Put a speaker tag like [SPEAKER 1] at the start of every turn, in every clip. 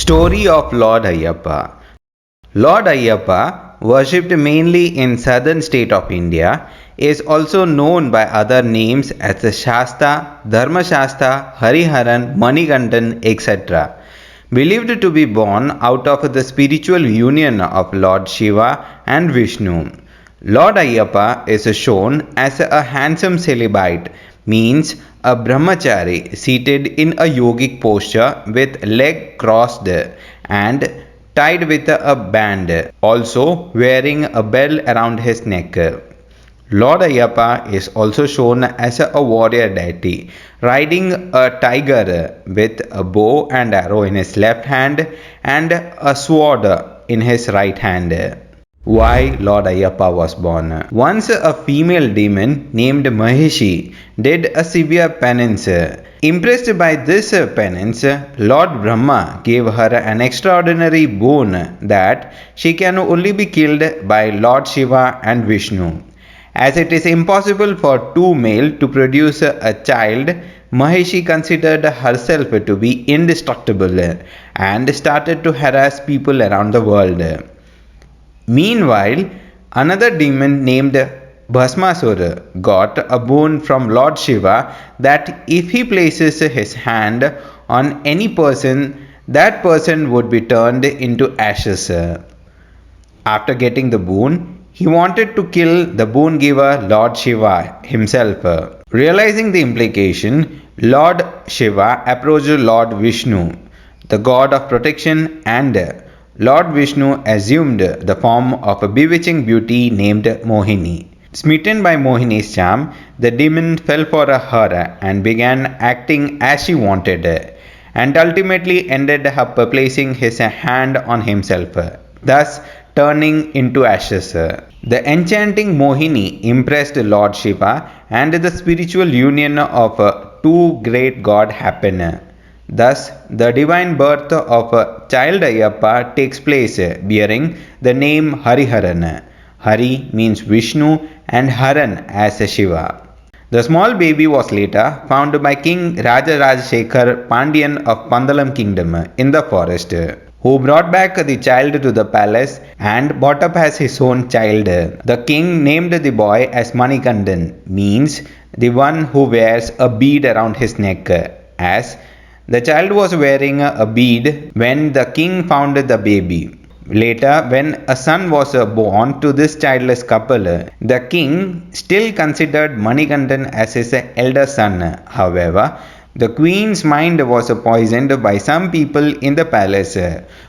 [SPEAKER 1] Story of Lord Ayyappa. Lord Ayyappa, worshipped mainly in southern state of India, is also known by other names as the Shasta, Dharma Shasta, Hariharan, Manikandan, etc. Believed to be born out of the spiritual union of Lord Shiva and Vishnu. Lord Ayyappa is shown as a handsome celibate, means a brahmachari seated in a yogic posture with leg crossed and tied with a band, also wearing a bell around his neck. Lord Ayyappa is also shown as a warrior deity, riding a tiger with a bow and arrow in his left hand and a sword in his right hand. Why Lord Ayyappa was born. Once a female demon named Mahishi did a severe penance. Impressed by this penance, Lord Brahma gave her an extraordinary boon that she can only be killed by Lord Shiva and Vishnu. As it is impossible for two males to produce a child, Mahishi considered herself to be indestructible and started to harass people around the world. Meanwhile, another demon named Bhasmasura got a boon from Lord Shiva that if he places his hand on any person, that person would be turned into ashes. After getting the boon, he wanted to kill the boon giver Lord Shiva himself. Realizing the implication, Lord Shiva approached Lord Vishnu, the god of protection, and Lord Vishnu assumed the form of a bewitching beauty named Mohini. Smitten by Mohini's charm, the demon fell for her and began acting as she wanted, and ultimately ended up placing his hand on himself, thus turning into ashes. The enchanting Mohini impressed Lord Shiva, and the spiritual union of two great gods happened. Thus, the divine birth of a child Ayyappa takes place bearing the name Hariharan. Hari means Vishnu and Haran as Shiva. The small baby was later found by King Rajarajsekhar Pandyan of Pandalam kingdom in the forest, who brought back the child to the palace and brought up as his own child. The king named the boy as Manikandan, means the one who wears a bead around his neck, as the child was wearing a bead when the king found the baby. Later, when a son was born to this childless couple, the king still considered Manikandan as his elder son. However, the queen's mind was poisoned by some people in the palace,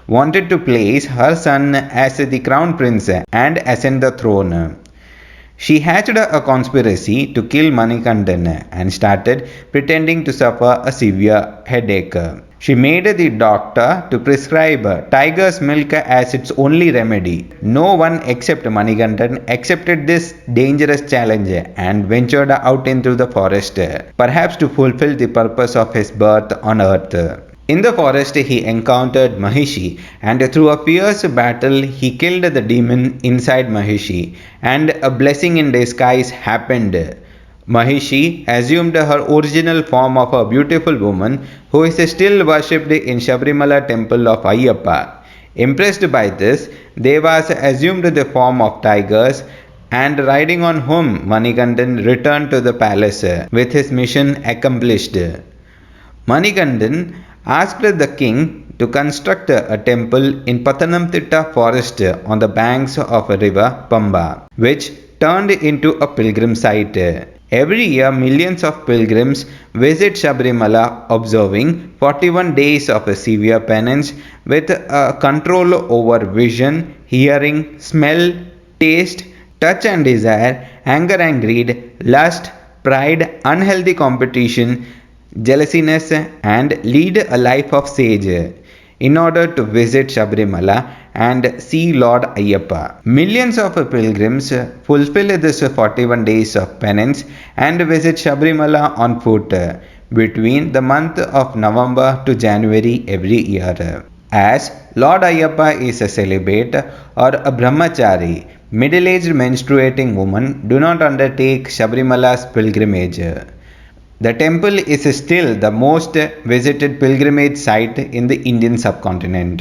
[SPEAKER 1] wanted to place her son as the crown prince and ascend the throne. She hatched a conspiracy to kill Manikandan and started pretending to suffer a severe headache. She made the doctor to prescribe tiger's milk as its only remedy. No one except Manikandan accepted this dangerous challenge and ventured out into the forest, perhaps to fulfill the purpose of his birth on earth. In the forest, he encountered Mahishi, and through a fierce battle, he killed the demon inside Mahishi, and a blessing in disguise happened. Mahishi assumed her original form of a beautiful woman who is still worshipped in Sabrimala temple of Ayyappa. Impressed by this, Devas assumed the form of tigers, and riding on whom Manikandan returned to the palace with his mission accomplished. Manikandan asked the king to construct a temple in Pathanamthitta forest on the banks of a river Pamba, which turned into a pilgrim site. Every year, millions of pilgrims visit Sabrimala, observing 41 days of a severe penance with control over vision, hearing, smell, taste, touch and desire, anger and greed, lust, pride, unhealthy competition, jealousiness, and lead a life of sage in order to visit Sabrimala and see Lord Ayyappa. Millions of pilgrims fulfill this 41 days of penance and visit Sabrimala on foot between the month of November to January every year. As Lord Ayyappa is a celibate or a brahmachari, middle-aged menstruating women do not undertake Sabrimala's pilgrimage. The temple is still the most visited pilgrimage site in the Indian subcontinent.